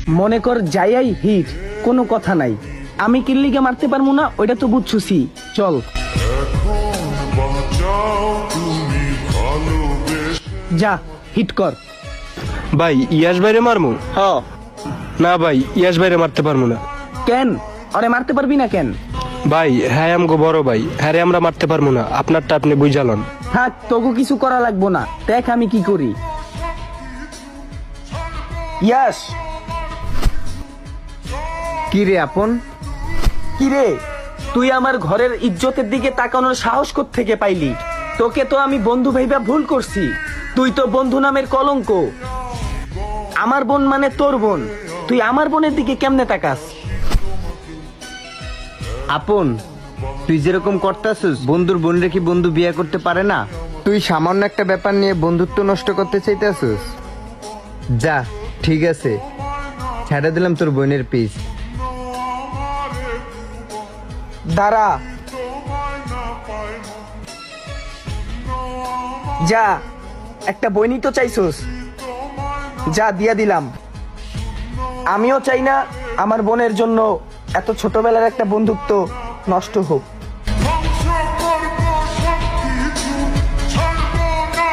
মনে কর যাইয়াই হিট, কোনো কথা নাই। আমি কিল্লিকে মারতে পারবো না, ওইটা তো বুঝছুসি। চল যা হিট কর। ভাই ইয়াস বাইরে মারমু? হ। না ভাই, ইয়াস বাইরে মারতে পারবো না। কেন আরে মারতে পারবি না কেন? ভাই হ্যাঁ আমগো বড় ভাই, হ্যাঁ আমরা মারতে পারবো না, আপনারটা আপনি বুঝালন। থাক, তোকে কিছু করা লাগবো না, দেখ আমি কি করি। ইয়াস। কি রে আপন? কি রে, তুই আমার ঘরের ইজ্জতের দিকে তাকানোর সাহস থেকে পাইলি? তোকে তো আমি বন্ধু ভাইবা ভুল করছি। তুই তো বন্ধু নামের কলঙ্ক। আমার বোন মানে তোর বোন, তুই আমার বোনের দিকে কেমনে তাকাস? আপন, তুই যেরকম করতেছিস, বন্ধুর বোনরে কি বন্ধু বিয়ে করতে পারে না? তুই সামান্য একটা ব্যাপার নিয়ে বন্ধুত্ব নষ্ট করতে চাইতেছিস? যা, ঠিক আছে, ছেড়ে দিলাম তোর বোনের পিস। দাঁড়া, যা, একটা বইনি তো চাইছস, যা দিয়া দিলাম। আমিও চাই না আমার বোনের জন্য এত ছোটবেলার একটা বন্ধুত্ব নষ্ট হোক।